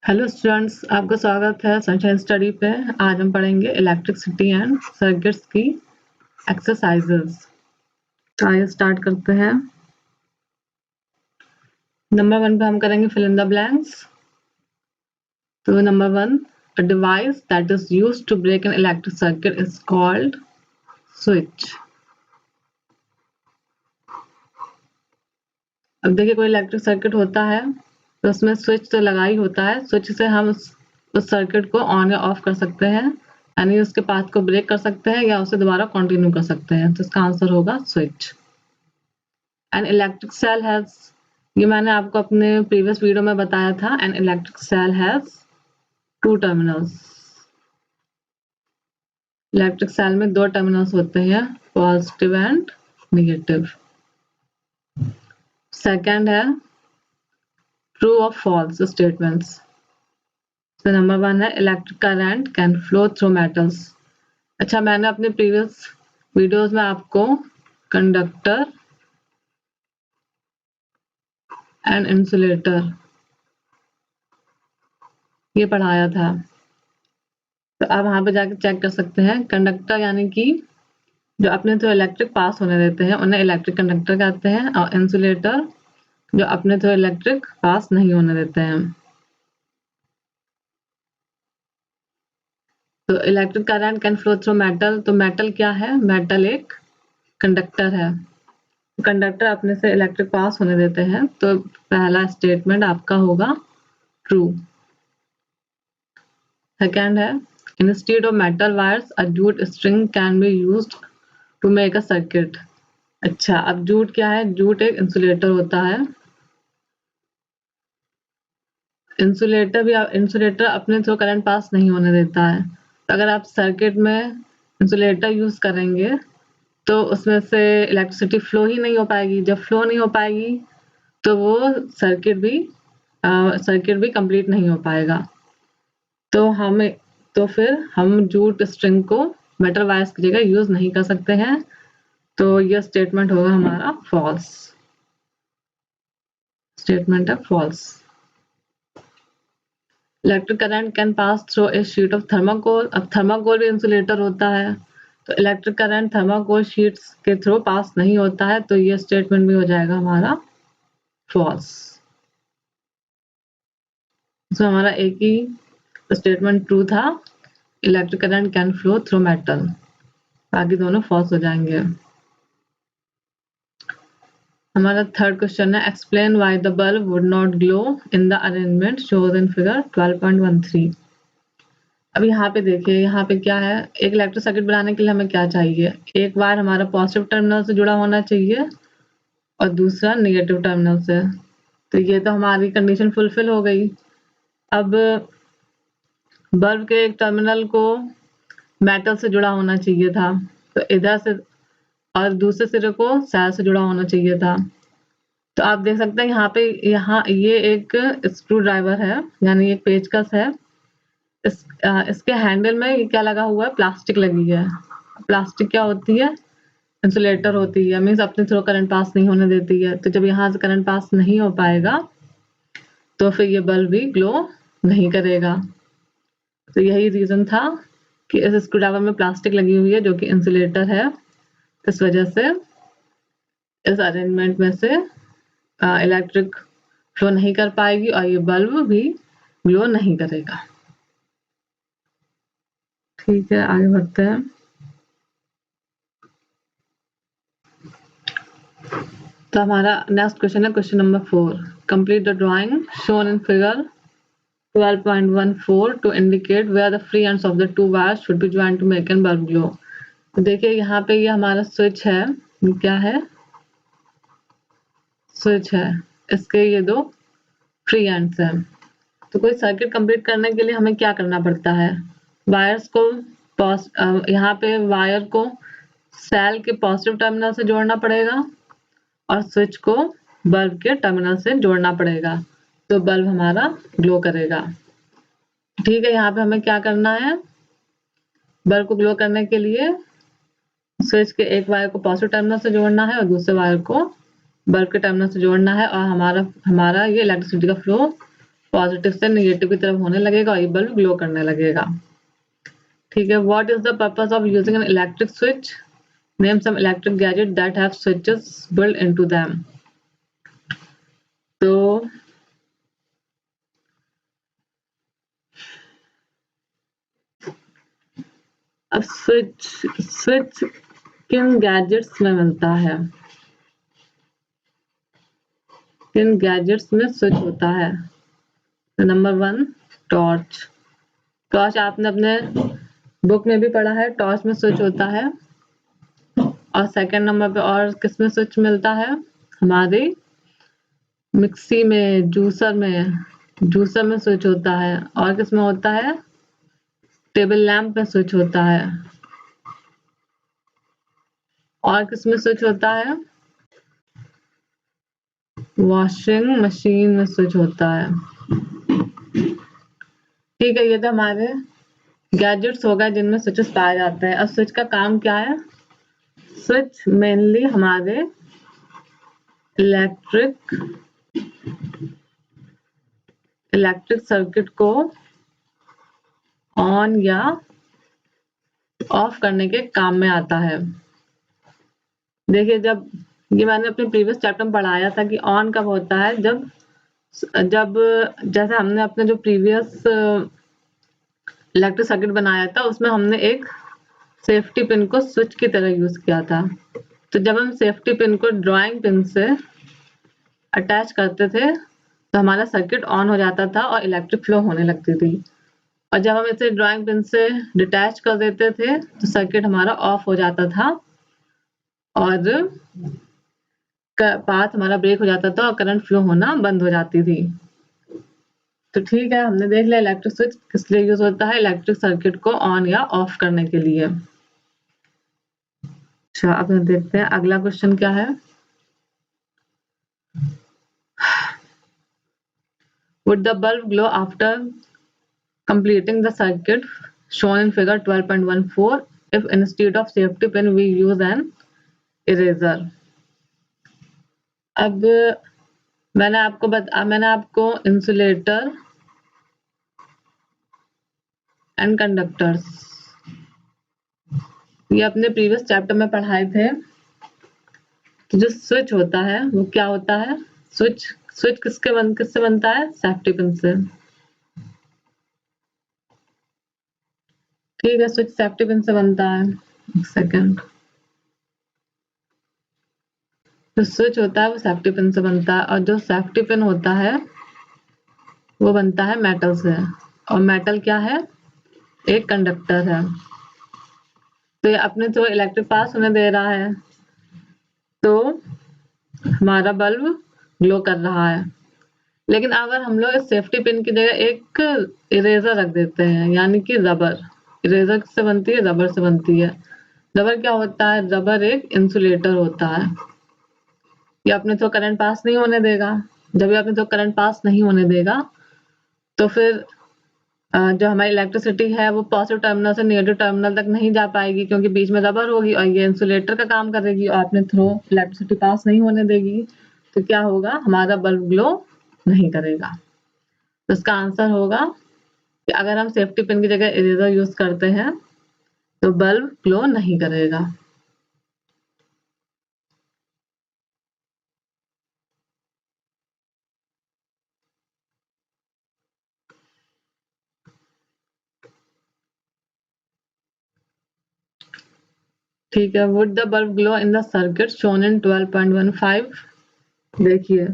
Hello students, आपका स्वागत है सनशाइन स्टडी पे। आज हम पढ़ेंगे इलेक्ट्रिसिटी एंड सर्किट्स की एक्सरसाइजेस। तो आइए स्टार्ट करते हैं। नंबर 1 पे हम करेंगे फिल इन द ब्लैंक्स। तो number 1, a device that is used to break an electric circuit is called switch। अब देखिए, कोई इलेक्ट्रिक सर्किट होता है तो उसमें स्विच तो लगा ही होता है। स्विच से हम उस सर्किट को ऑन या ऑफ कर सकते हैं, यानी उसके पाथ को ब्रेक कर सकते हैं या उसे दोबारा कंटिन्यू कर सकते हैं। तो इसका आंसर होगा switch. An electric cell has, ये मैंने आपको अपने प्रीवियस वीडियो में बताया था। An electric cell has 2 terminals. Electric cell में 2 टर्मिनल्स होते हैं, पॉजिटिव एंड नेगेटिव। सेकंड है ट्रू और फॉल्स स्टेटमेंट्स। तो नंबर 1 है electric current can flow through metals. अच्छा, मैंने अपने प्रीवियस वीडियोस में आपको कंडक्टर एंड इंसुलेटर ये पढ़ाया था। तो आप वहां पे जाके चेक कर सकते हैं। कंडक्टर यानी कि जो अपने थ्रू इलेक्ट्रिक पास होने देते हैं उन्हें इलेक्ट्रिक कंडक्टर कहते हैं, और इंसुलेटर जो अपने थ्रू इलेक्ट्रिक पास नहीं होने देते हैं। तो electric current can flow through metal. तो मेटल क्या है? मेटल एक कंडक्टर है। कंडक्टर अपने से इलेक्ट्रिक पास होने देते हैं। तो पहला स्टेटमेंट आपका होगा ट्रू। सेकेंड है instead of metal wires a jute string can be used to make a circuit. अच्छा, अब जूट क्या है? जूट एक इंसुलेटर होता है। इंसुलेटर अपने थ्रू करंट पास नहीं होने देता है। तो अगर आप सर्किट में इंसुलेटर यूज करेंगे तो उसमें से इलेक्ट्रिसिटी फ्लो ही नहीं हो पाएगी। जब फ्लो नहीं हो पाएगी तो वो सर्किट भी कंप्लीट नहीं हो पाएगा। तो फिर हम जूट स्ट्रिंग को मेटल वायर्स की जगह यूज नहीं कर सकते हैं। तो यह स्टेटमेंट होगा हमारा फॉल्स। स्टेटमेंट है false. Electric current can pass through a sheet of thermocol. अब थर्माकोल भी इंसुलेटर होता है। तो इलेक्ट्रिक करंट थर्माकोल शीट्स के थ्रू पास नहीं होता है। तो ये स्टेटमेंट भी हो जाएगा हमारा फॉल्स। तो हमारा एक ही स्टेटमेंट ट्रू था, electric current can flow through metal. बाकी दोनों फॉल्स हो जाएंगे। हमारा थर्ड क्वेश्चन है explain why the bulb would not glow in the arrangement shows in figure 12.13। अब यहाँ पे देखिए, यहाँ पे क्या है? एक इलेक्ट्रिक सर्किट बनाने के लिए हमें क्या चाहिए? एक वायर हमारा पॉजिटिव टर्मिनल से जुड़ा होना चाहिए और दूसरा नेगेटिव टर्मिनल से। तो ये तो हमारी कंडीशन फुलफिल हो गई। अब बल्ब के एक टर्मिनल को मेटल से जुड़ा होना चाहिए था, तो इधर से, और दूसरे सिरे को सेल से जुड़ा होना चाहिए था। तो आप देख सकते हैं यहाँ ये एक स्क्रू ड्राइवर है, यानी एक पेचकस है। इसके हैंडल में ये क्या लगा हुआ है? प्लास्टिक लगी है। प्लास्टिक क्या होती है? इंसुलेटर होती है, मीन्स अपने थ्रू करंट पास नहीं होने देती है। तो जब यहाँ से करंट पास नहीं हो पाएगा तो फिर ये बल्ब भी ग्लो नहीं करेगा। तो यही रीजन था कि इस स्क्रू ड्राइवर में प्लास्टिक लगी हुई है जो कि इंसुलेटर है। इस वजह से इस अरेंजमेंट में से इलेक्ट्रिक फ्लो नहीं कर पाएगी और ये बल्ब भी ग्लो नहीं करेगा। ठीक है, आगे बढ़ते हैं। तो हमारा नेक्स्ट क्वेश्चन है question number 4। Complete the drawing shown in figure 12.14 to indicate where the free ends of the two wires should be joined to make an bulb glow। तो देखिए, यहाँ पे ये हमारा स्विच है। ये क्या है? स्विच है। इसके ये 2 फ्री एंड्स हैं। तो कोई सर्किट कंप्लीट करने के लिए हमें क्या करना पड़ता है? वायर्स को यहाँ पे वायर को सेल के पॉजिटिव टर्मिनल से जोड़ना पड़ेगा और स्विच को बल्ब के टर्मिनल से जोड़ना पड़ेगा, तो बल्ब हमारा ग्लो करेगा। ठीक है, यहाँ पे हमें क्या करना है? बल्ब को ग्लो करने के लिए स्विच के एक वायर को पॉजिटिव टर्मिनल से जोड़ना है और दूसरे वायर को बल्ब के टर्मिनल से जोड़ना है, और हमारा ये इलेक्ट्रिसिटी का फ्लो पॉजिटिव से नेगेटिव की तरफ होने लगेगा और ये बल्ब ग्लो करने लगेगा। ठीक है, what is the purpose of using an electric switch? Name some electric gadget that have switches built into them. तो अब स्विच किन गैजेट्स में मिलता है? किन गैजेट्स में स्विच होता है? Number 1 torch. टॉर्च आपने अपने बुक में भी पढ़ा है, टॉर्च में स्विच होता है। और सेकंड नंबर पे और किस में स्विच मिलता है? हमारी मिक्सी में, जूसर में स्विच होता है। और किस में होता है? टेबल लैंप में स्विच होता है। और किस में स्विच होता है? वॉशिंग मशीन में स्विच होता है। ठीक है, ये तो हमारे गैजेट्स हो गए जिनमें स्विचेस पाए जाते हैं। अब स्विच का काम क्या है? स्विच मेनली हमारे इलेक्ट्रिक सर्किट को ऑन या ऑफ करने के काम में आता है। देखिए, जब ये मैंने अपने प्रीवियस चैप्टर में पढ़ाया था कि ऑन कब होता है, जब जैसे हमने अपने जो प्रीवियस इलेक्ट्रिक सर्किट बनाया था उसमें हमने एक सेफ्टी पिन को स्विच की तरह यूज किया था। तो जब हम सेफ्टी पिन को ड्राइंग पिन से अटैच करते थे तो हमारा सर्किट ऑन हो जाता था और इलेक्ट्रिक फ्लो होने लगती थी। और जब हम इसे ड्राइंग पिन से डिटैच कर देते थे तो सर्किट हमारा ऑफ हो जाता था और पाथ हमारा ब्रेक हो जाता था और करंट फ्लो होना बंद हो जाती थी। तो ठीक है, हमने देख लिया इलेक्ट्रिक स्विच किस लिए यूज होता है, इलेक्ट्रिक सर्किट को ऑन या ऑफ करने के लिए। अच्छा, अब हम देखते हैं अगला क्वेश्चन क्या है। Would the bulb glow after completing the circuit shown in figure 12.14 if instead of safety pin we use an eraser? अब मैंने आपको इंसुलेटर एंड कंडक्टर्स ये अपने प्रीवियस चैप्टर में पढ़ाए थे। तो जो स्विच होता है वो क्या होता है? स्विच किससे बनता है? सेफ्टी पिन से। ठीक है, स्विच सेफ्टी पिन से बनता है। एक सेकेंड, जो स्विच होता है वो सेफ्टी पिन से बनता है और जो सेफ्टी पिन होता है वो बनता है मेटल से। और मेटल क्या है? एक कंडक्टर है। तो ये अपने तो इलेक्ट्रिक पास होने दे रहा है तो हमारा बल्ब ग्लो कर रहा है। लेकिन अगर हम लोग सेफ्टी पिन की जगह एक इरेजर रख देते हैं, यानी कि रबर। इरेजर किससे बनती है? रबर से बनती है। रबर क्या होता है? रबर एक इंसुलेटर होता है। ये अपने तो करंट पास नहीं होने देगा। जब ये अपने तो करंट पास नहीं होने देगा तो फिर जो हमारी इलेक्ट्रिसिटी है वो पॉजिटिव टर्मिनल से नेगेटिव टर्मिनल तक नहीं जा पाएगी क्योंकि बीच में रबर होगी और ये इंसुलेटर का काम करेगी और अपने थ्रू इलेक्ट्रिसिटी पास नहीं होने देगी। तो क्या होगा? हमारा बल्ब ग्लो नहीं करेगा। तो इसका आंसर होगा कि अगर हम सेफ्टी पिन की जगह इरेजर यूज करते हैं तो बल्ब ग्लो नहीं करेगा। ठीक है, would the bulb glow in the circuit shown in 12.15? देखिए,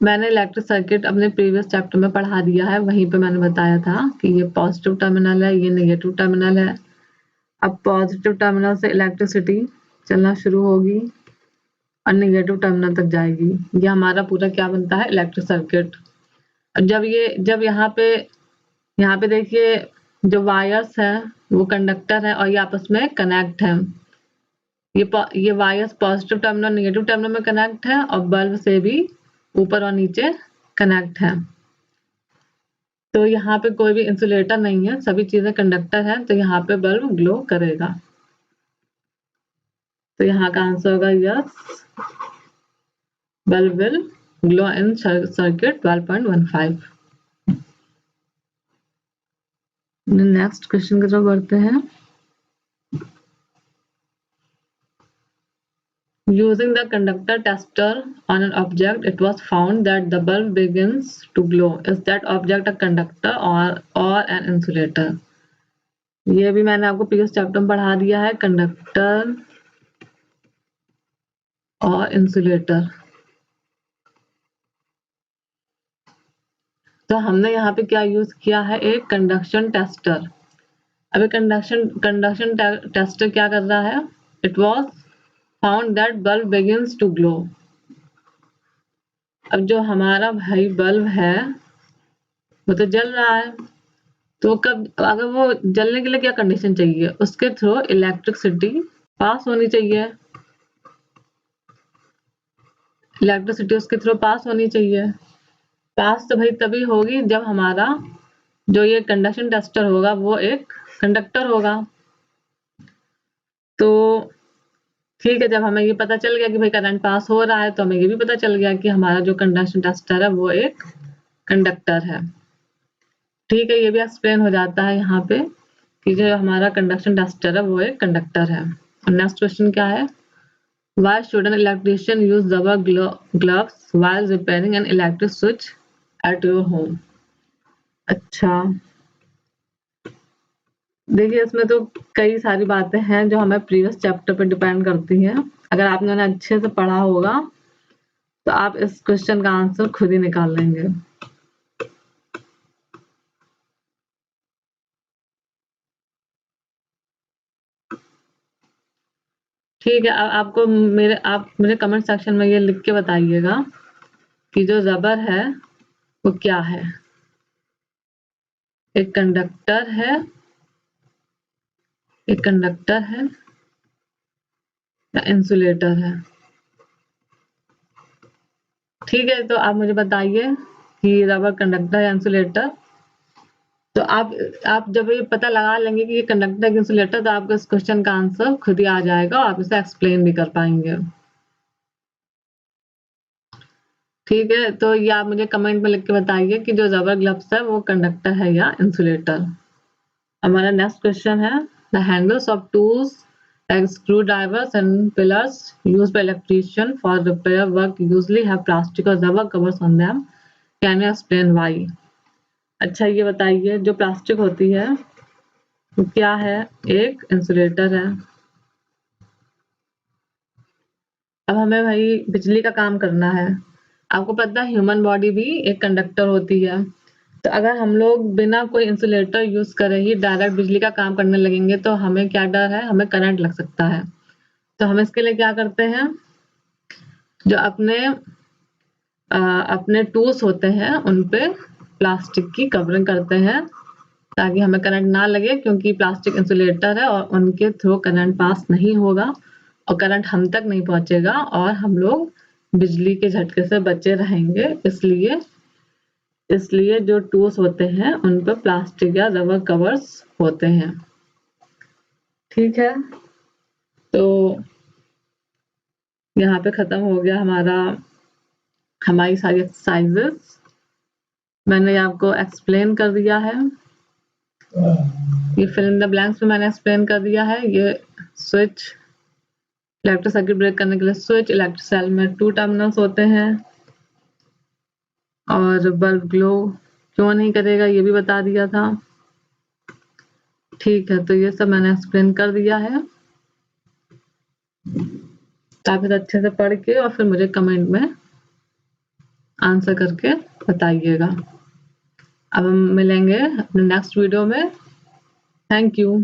मैंने इलेक्ट्रिक सर्किट अपने प्रीवियस चैप्टर में पढ़ा दिया है, वहीं पे मैंने बताया था कि ये पॉजिटिव टर्मिनल है, ये नेगेटिव टर्मिनल है। अब पॉजिटिव टर्मिनल से इलेक्ट्रिसिटी चलना शुरू होगी और नेगेटिव टर्मिनल तक जाएगी। ये हमारा पूरा क्या बनता है? Electric circuit. जब यहाँ पे देखिए जो वायर्स है वो कंडक्टर है और ये आपस में कनेक्ट है। ये wires positive terminal negative terminal में कनेक्ट है और बल्ब से भी ऊपर और नीचे कनेक्ट है। तो यहाँ पे कोई भी इंसुलेटर नहीं है, सभी चीजें कंडक्टर है, तो यहाँ पे बल्ब ग्लो करेगा। तो यहाँ का आंसर होगा yes, bulb will glow in circuit 12.15. Next question की तरफ बढ़ते हैं. Using the conductor tester on an object, it was found that the bulb begins to glow. Is that object a conductor or an insulator? ये भी मैंने आपको previous chapter में पढ़ा दिया है, कंडक्टर और इंसुलेटर. तो हमने यहाँ पे क्या यूज किया है, एक कंडक्शन टेस्टर. अभी कंडक्शन टेस्टर क्या कर रहा है, it was found that bulb begins to glow. अब जो हमारा भाई बल्ब है वो तो जल रहा है, तो कब अगर वो जलने के लिए क्या कंडीशन चाहिए, उसके थ्रू इलेक्ट्रिसिटी पास होनी चाहिए. इलेक्ट्रिसिटी उसके थ्रू पास होनी चाहिए. पास तो भाई तभी होगी जब हमारा जो ये कंडक्शन टेस्टर होगा वो एक कंडक्टर होगा. तो ठीक है, जब हमें ये पता चल गया कि भाई करंट पास हो रहा है, तो हमें ये भी पता चल गया कि हमारा जो कंडक्शन टेस्टर है वो एक कंडक्टर है. ठीक है, ये भी एक्सप्लेन हो जाता है यहाँ पे कि जो हमारा कंडक्शन टेस्टर है वो एक कंडक्टर है. नेक्स्ट क्वेश्चन क्या है, why should an electrician use rubber gloves while repairing an electric switch at your home? अच्छा, देखिए इसमें तो कई सारी बातें हैं जो हमें प्रीवियस चैप्टर पे डिपेंड करती हैं. अगर आपने अच्छे से पढ़ा होगा तो आप इस क्वेश्चन का आंसर खुद ही निकाल लेंगे. ठीक है, अब आप मेरे कमेंट सेक्शन में ये लिख के बताइएगा कि जो रबर है वो क्या है, एक कंडक्टर है या इंसुलेटर है. ठीक है, तो आप मुझे बताइए कि रबर कंडक्टर या इंसुलेटर. तो आप जब ये पता लगा लेंगे कि ये कंडक्टर या इंसुलेटर, तो आपको इस क्वेश्चन का आंसर खुद ही आ जाएगा और आप इसे एक्सप्लेन भी कर पाएंगे. ठीक है, तो ये आप मुझे कमेंट में लिख के बताइए कि जो रबर ग्लव्स है वो कंडक्टर है या इंसुलेटर. हमारा नेक्स्ट क्वेश्चन है, the handles of tools like screwdrivers and pillars used by electrician for repair work usually have plastic or rubber covers on them. Can you explain why? अच्छा, ये बताइए जो प्लास्टिक होती है वो क्या है, एक इंसुलेटर है. अब हमें भाई बिजली का काम करना है. आपको पता है ह्यूमन बॉडी भी एक कंडक्टर होती है. तो अगर हम लोग बिना कोई इंसुलेटर यूज करे ही डायरेक्ट बिजली का काम करने लगेंगे तो हमें क्या डर है, हमें करंट लग सकता है. तो हम इसके लिए क्या करते हैं, जो अपने टूल्स होते हैं उन पे प्लास्टिक की कवरिंग करते हैं ताकि हमें करंट ना लगे, क्योंकि प्लास्टिक इंसुलेटर है और उनके थ्रू करंट पास नहीं होगा और करंट हम तक नहीं पहुंचेगा और हम लोग बिजली के झटके से बचे रहेंगे. इसलिए जो टूल्स होते हैं उन पर प्लास्टिक या रबर कवर्स होते हैं. ठीक है, तो यहाँ पे खत्म हो गया हमारी सारी एक्सरसाइजेस. मैंने आपको एक्सप्लेन कर दिया है. ये फिल इन द ब्लैंक्स में मैंने एक्सप्लेन कर दिया है. ये स्विच, इलेक्ट्रिक सर्किट ब्रेक करने के लिए स्विच, इलेक्ट्रिक सेल में 2 टर्मिनल्स होते हैं और बल्ब ग्लो क्यों नहीं करेगा ये भी बता दिया था. ठीक है, तो ये सब मैंने एक्सप्लेन कर दिया है. आप इसे अच्छे से पढ़ के और फिर मुझे कमेंट में आंसर करके बताइएगा. अब हम मिलेंगे अपने नेक्स्ट वीडियो में. Thank you.